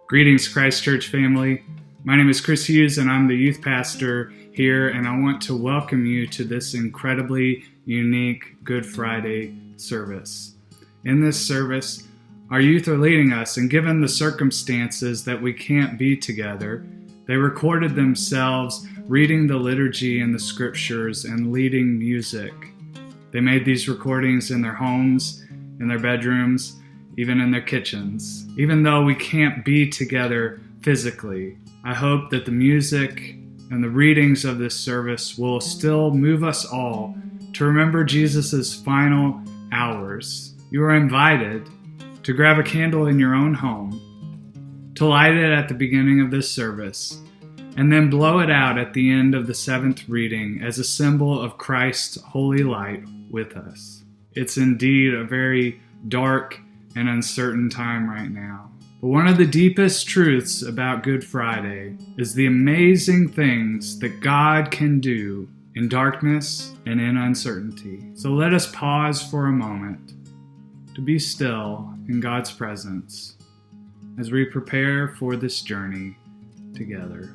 Greetings, Christ Church family. My name is Chris Hughes, and I'm the youth pastor here, and I want to welcome you to this incredibly unique Good Friday service. In this service, our youth are leading us, and given the circumstances that we can't be together, they recorded themselves reading the liturgy and the scriptures and leading music. They made these recordings in their homes, in their bedrooms, even in their kitchens. Even though we can't be together physically, I hope that the music and the readings of this service will still move us all to remember Jesus' final hours. You are invited to grab a candle in your own home, to light it at the beginning of this service, and then blow it out at the end of the seventh reading as a symbol of Christ's holy light with us. It's indeed a very dark and uncertain time right now. But one of the deepest truths about Good Friday is the amazing things that God can do in darkness and in uncertainty. So let us pause for a moment to be still in God's presence as we prepare for this journey together.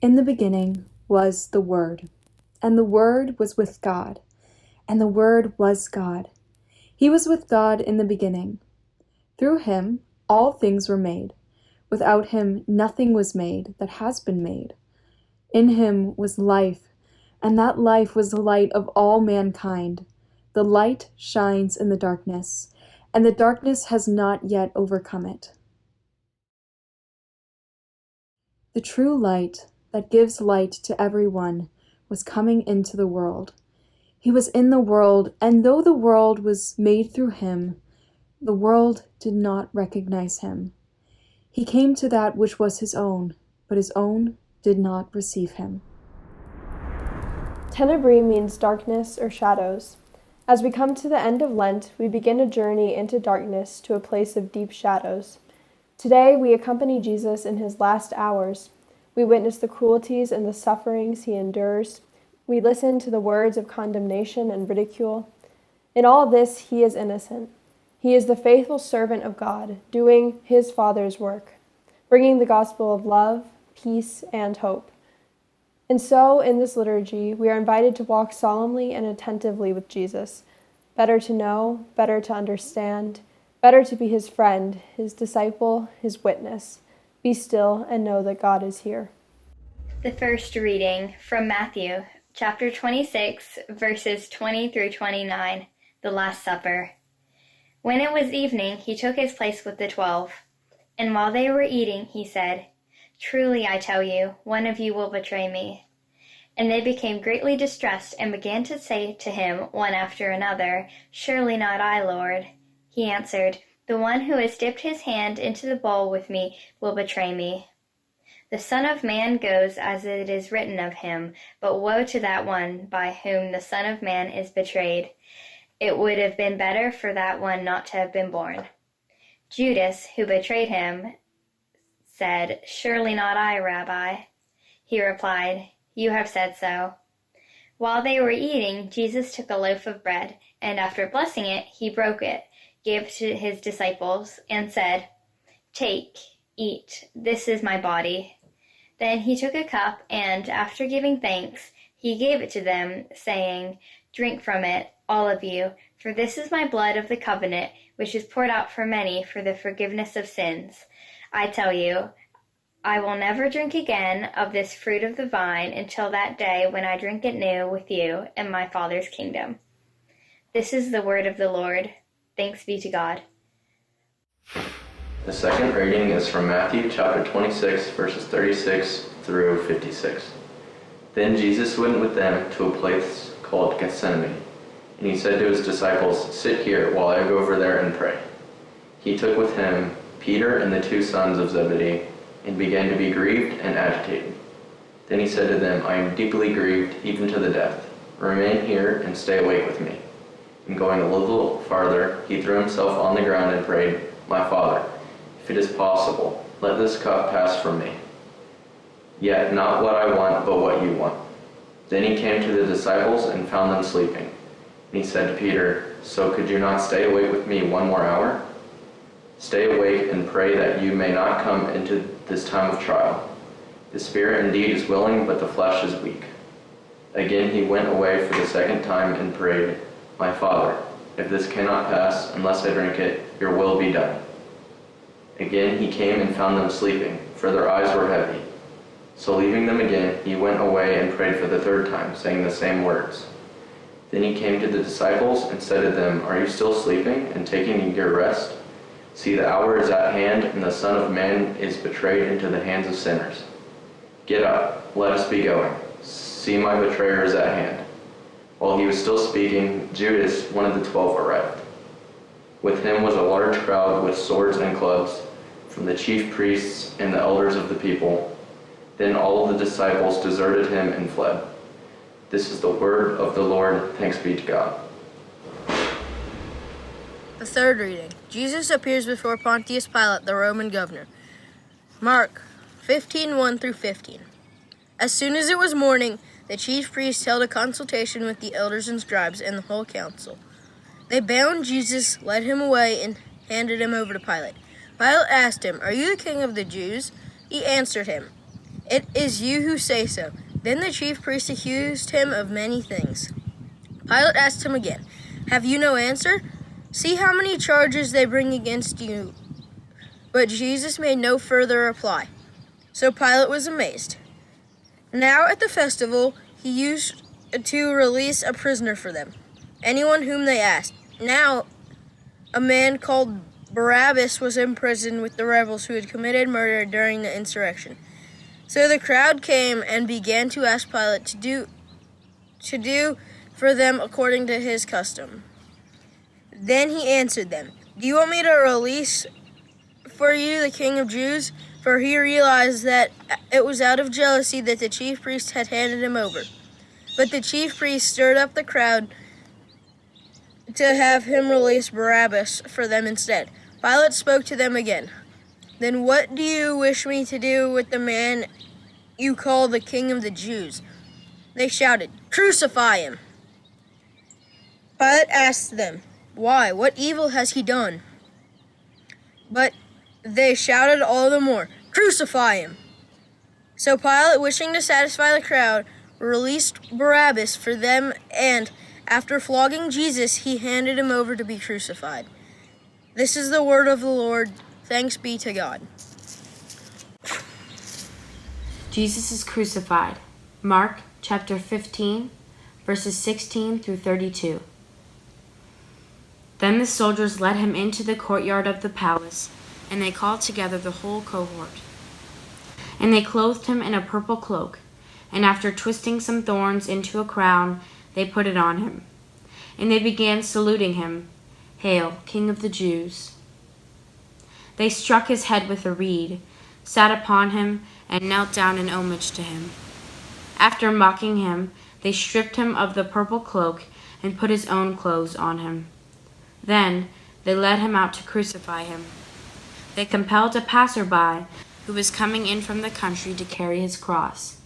In the beginning was the Word, and the Word was with God, and the Word was God. He was with God in the beginning. Through him all things were made. Without him nothing was made that has been made. In him was life, and that life was the light of all mankind. The light shines in the darkness, and the darkness has not yet overcome it. The true light that gives light to everyone was coming into the world. He was in the world, and though the world was made through him, the world did not recognize him. He came to that which was his own, but his own did not receive him. Tenebrae means darkness or shadows. As we come to the end of Lent, we begin a journey into darkness to a place of deep shadows. Today, we accompany Jesus in his last hours. We witness the cruelties and the sufferings he endures. We listen to the words of condemnation and ridicule. In all this, he is innocent. He is the faithful servant of God, doing his Father's work, bringing the gospel of love, peace, and hope. And so, in this liturgy, we are invited to walk solemnly and attentively with Jesus, better to know, better to understand, better to be his friend, his disciple, his witness. Be still and know that God is here. The first reading from Matthew, chapter 26, verses 20 through 29, the Last Supper. When it was evening, he took his place with the 12. And while they were eating, he said, "Truly I tell you, one of you will betray me." And they became greatly distressed and began to say to him one after another, "Surely not I, Lord." He answered, "The one who has dipped his hand into the bowl with me will betray me. The Son of Man goes as it is written of him, but woe to that one by whom the Son of Man is betrayed. It would have been better for that one not to have been born." Judas, who betrayed him, said, "Surely not I, Rabbi." He replied, "You have said so." While they were eating, Jesus took a loaf of bread, and after blessing it, he broke it, gave to his disciples, and said, "Take, eat, this is my body." Then he took a cup, and after giving thanks, he gave it to them, saying, "Drink from it, all of you, for this is my blood of the covenant, which is poured out for many for the forgiveness of sins. I tell you, I will never drink again of this fruit of the vine until that day when I drink it new with you in my Father's kingdom." This is the word of the Lord. Thanks be to God. The second reading is from Matthew chapter 26, verses 36 through 56. Then Jesus went with them to a place called Gethsemane, and he said to his disciples, "Sit here while I go over there and pray." He took with him Peter and the two sons of Zebedee, and began to be grieved and agitated. Then he said to them, "I am deeply grieved, even to the death. Remain here and stay awake with me." And going a little farther, he threw himself on the ground and prayed, "My Father, if it is possible, let this cup pass from me. Yet not what I want, but what you want." Then he came to the disciples and found them sleeping. And he said to Peter, "So could you not stay awake with me 1 more hour? Stay awake and pray that you may not come into this time of trial. The spirit indeed is willing, but the flesh is weak." Again he went away for the second time and prayed, "My Father, if this cannot pass unless I drink it, your will be done." Again he came and found them sleeping, for their eyes were heavy. So leaving them again, he went away and prayed for the third time, saying the same words. Then he came to the disciples and said to them, "Are you still sleeping and taking your rest? See, the hour is at hand, and the Son of Man is betrayed into the hands of sinners. Get up, let us be going. See, my betrayer is at hand." While he was still speaking, Judas, one of the 12, arrived. With him was a large crowd with swords and clubs, from the chief priests and the elders of the people. Then all of the disciples deserted him and fled. This is the word of the Lord. Thanks be to God. The third reading. Jesus appears before Pontius Pilate, the Roman governor. Mark 15:1-15. As soon as it was morning, the chief priests held a consultation with the elders and scribes and the whole council. They bound Jesus, led him away, and handed him over to Pilate. Pilate asked him, "Are you the king of the Jews?" He answered him, "It is you who say so." Then the chief priests accused him of many things. Pilate asked him again, "Have you no answer? See how many charges they bring against you." But Jesus made no further reply. So Pilate was amazed. Now at the festival, he used to release a prisoner for them, anyone whom they asked. Now a man called Barabbas was in prison with the rebels who had committed murder during the insurrection. So the crowd came and began to ask Pilate to do for them according to his custom. Then he answered them, "Do you want me to release for you the King of Jews?" For he realized that it was out of jealousy that the chief priests had handed him over. But the chief priests stirred up the crowd to have him release Barabbas for them instead. Pilate spoke to them again. "Then what do you wish me to do with the man you call the King of the Jews?" They shouted, "Crucify him!" Pilate asked them, "Why? What evil has he done?" But they shouted all the more, "Crucify him!" So Pilate, wishing to satisfy the crowd, released Barabbas for them, and after flogging Jesus, he handed him over to be crucified. This is the word of the Lord. Thanks be to God. Jesus is crucified. Mark chapter 15, verses 16-32. Then the soldiers led him into the courtyard of the palace, and they called together the whole cohort. And they clothed him in a purple cloak, and after twisting some thorns into a crown, they put it on him. And they began saluting him, "Hail, King of the Jews." They struck his head with a reed, sat upon him, and knelt down in homage to him. After mocking him, they stripped him of the purple cloak and put his own clothes on him. Then they led him out to crucify him. They compelled a passerby who was coming in from the country to carry his cross.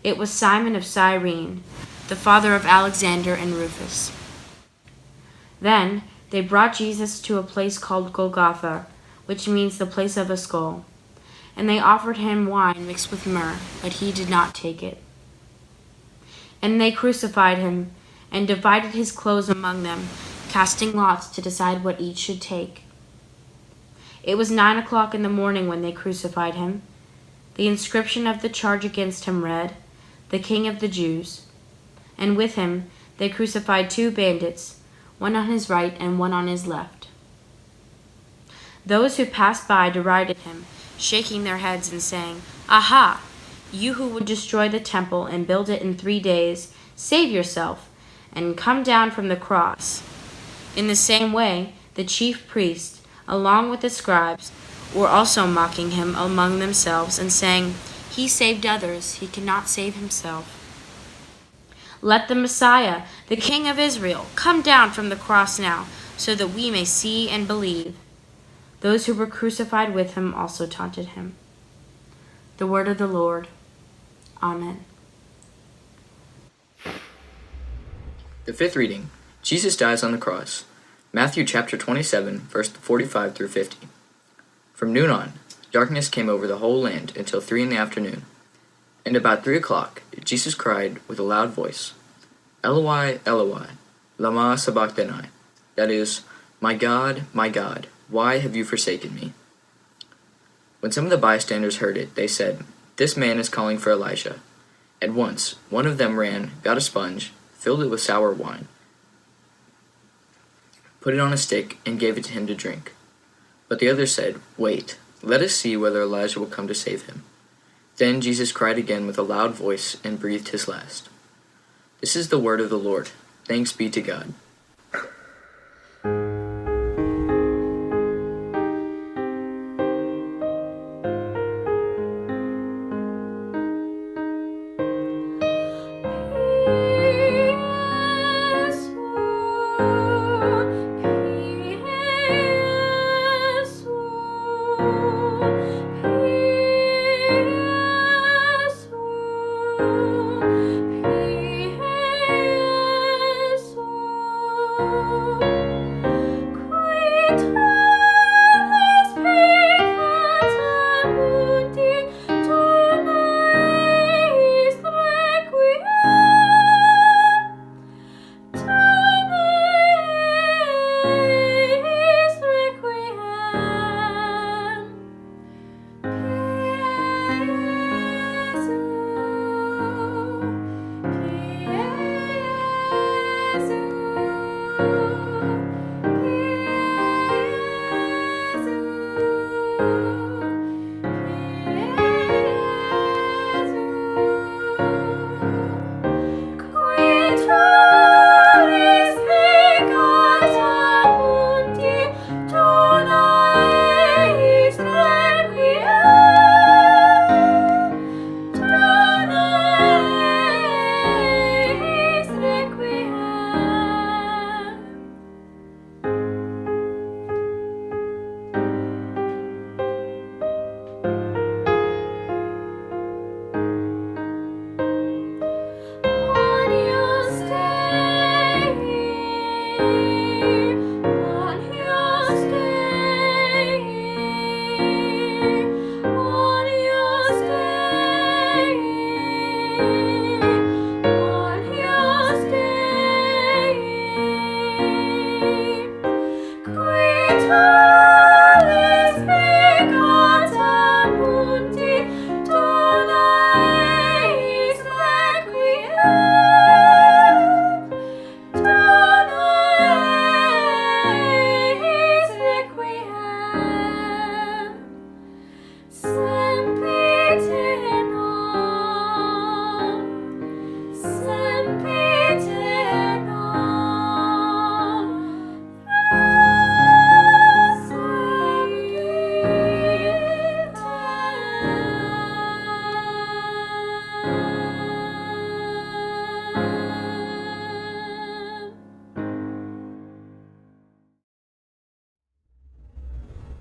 It was Simon of Cyrene, the father of Alexander and Rufus. Then they brought Jesus to a place called Golgotha, which means the place of a skull. And they offered him wine mixed with myrrh, but he did not take it. And they crucified him and divided his clothes among them, casting lots to decide what each should take. It was 9 o'clock in the morning when they crucified him. The inscription of the charge against him read, "The King of the Jews." And with him they crucified 2 bandits, one on his right and one on his left. Those who passed by derided him, shaking their heads and saying, "Aha! You who would destroy the temple and build it in 3 days, save yourself and come down from the cross." In the same way, the chief priests, along with the scribes, were also mocking him among themselves and saying, "He saved others, he cannot save himself. Let the Messiah, the King of Israel, come down from the cross now, so that we may see and believe." Those who were crucified with him also taunted him. The word of the Lord. Amen. The fifth reading, Jesus dies on the cross. Matthew chapter 27, verse 45 through 50. From noon on, darkness came over the whole land until 3 in the afternoon. And about 3 o'clock, Jesus cried with a loud voice, Eloi, Eloi, lama sabachthani. That is, my God, why have you forsaken me? When some of the bystanders heard it, they said, This man is calling for Elijah. At once, one of them ran, got a sponge, filled it with sour wine, put it on a stick, and gave it to him to drink. But the others said, Wait, let us see whether Elijah will come to save him. Then Jesus cried again with a loud voice and breathed his last. This is the word of the Lord. Thanks be to God.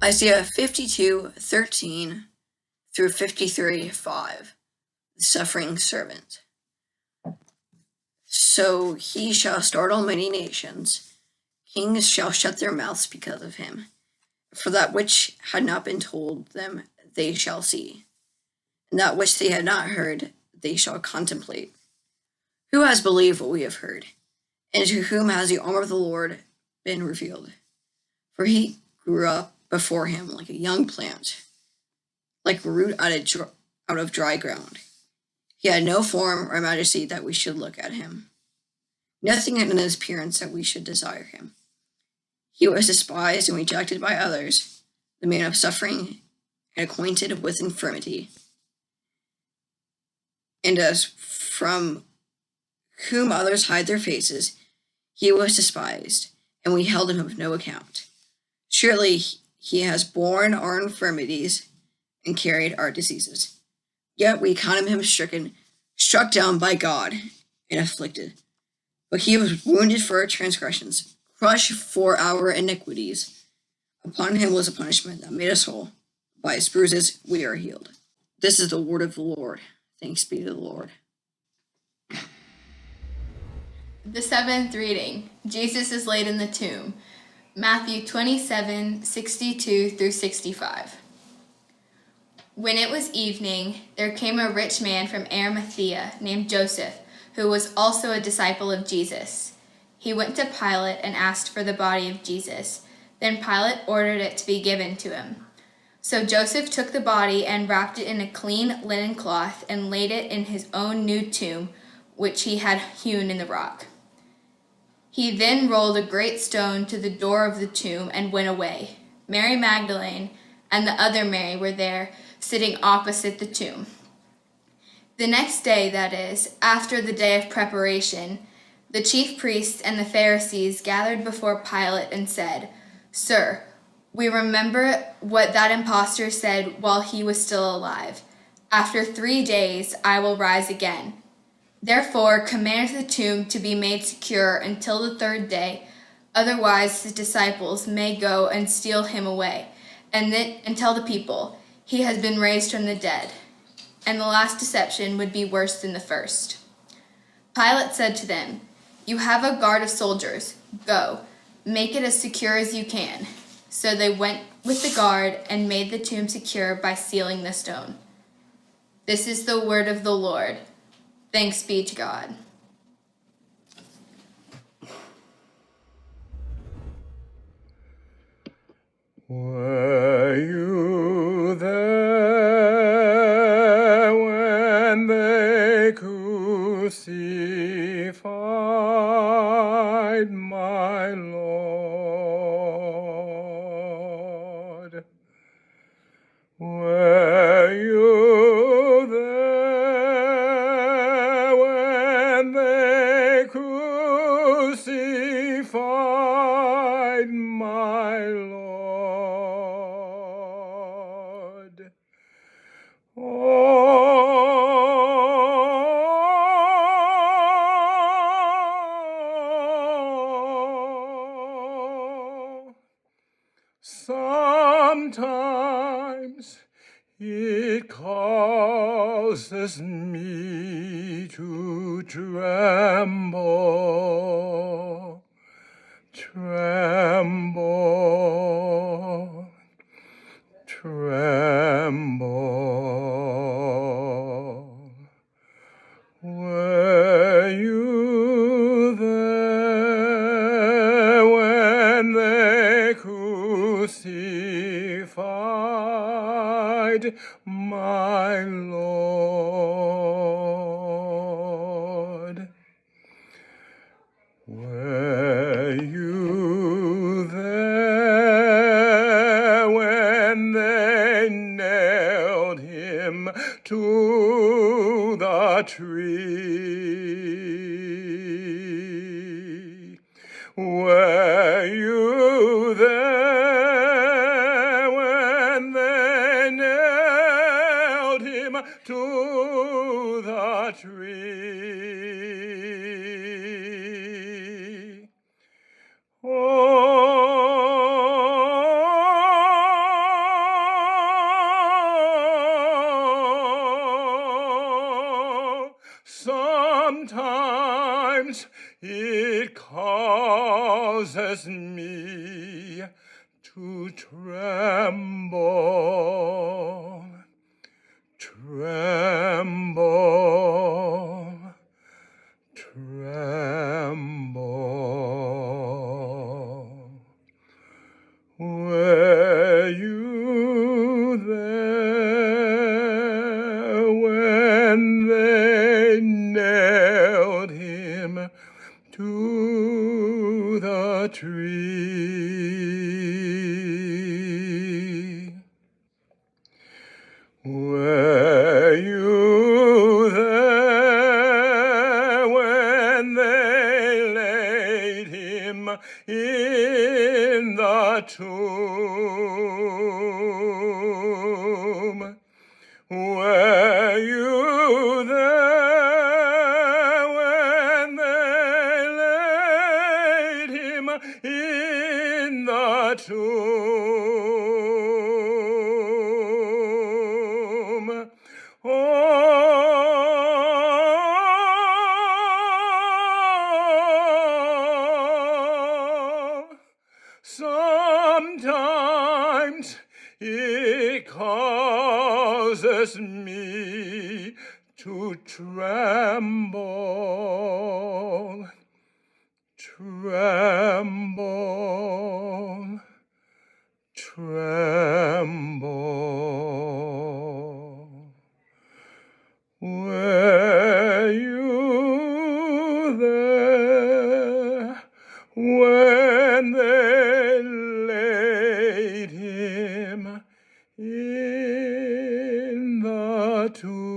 Isaiah 52:13 through 53:5, the suffering servant. So he shall startle many nations. Kings shall shut their mouths because of him. For that which had not been told them they shall see, and that which they had not heard they shall contemplate. Who has believed what we have heard? And to whom has the arm of the Lord been revealed? For he grew up before him like a young plant, like a root out of dry ground. He had no form or majesty that we should look at him, nothing in his appearance that we should desire him. He was despised and rejected by others, the man of suffering and acquainted with infirmity. And as from whom others hide their faces, he was despised, and we held him of no account. Surely he has borne our infirmities and carried our diseases. Yet we counted him stricken, struck down by God, and afflicted. But he was wounded for our transgressions, crushed for our iniquities. Upon him was a punishment that made us whole. By his bruises we are healed. This is the word of the Lord. Thanks be to the Lord. The seventh reading, Jesus is laid in the tomb. Matthew 27:62 through 65. When it was evening, there came a rich man from Arimathea named Joseph, who was also a disciple of Jesus. He went to Pilate and asked for the body of Jesus. Then Pilate ordered it to be given to him. So Joseph took the body and wrapped it in a clean linen cloth and laid it in his own new tomb, which he had hewn in the rock. He then rolled a great stone to the door of the tomb and went away. Mary Magdalene and the other Mary were there, sitting opposite the tomb. The next day, that is, after the day of preparation, the chief priests and the Pharisees gathered before Pilate and said, "Sir, we remember what that impostor said while he was still alive. After 3 days I will rise again. Therefore, command the tomb to be made secure until the 3rd day, otherwise his disciples may go and steal him away, and tell the people, 'He has been raised from the dead.' And the last deception would be worse than the first." Pilate said to them, "You have a guard of soldiers. Go, make it as secure as you can." So they went with the guard and made the tomb secure by sealing the stone. This is the word of the Lord. Thanks be to God. Were you there when they crucified my Lord? Were you there when they crucified my Lord? Oh, sometimes it causes me to tremble, tremble, tremble. Were you there when they crucified my Lord? Were you there when they nailed him to the tree? Were you there when they nailed him to the tree? Oh, sometimes it causes me to tremble, tremble, tremble. Were you there when they nailed him to the tree? Were you there when they laid him in the tomb? Were you there when they laid him in the tomb? Oh, cause me to tremble, tremble, tremble. Were you there when they laid him in the tomb?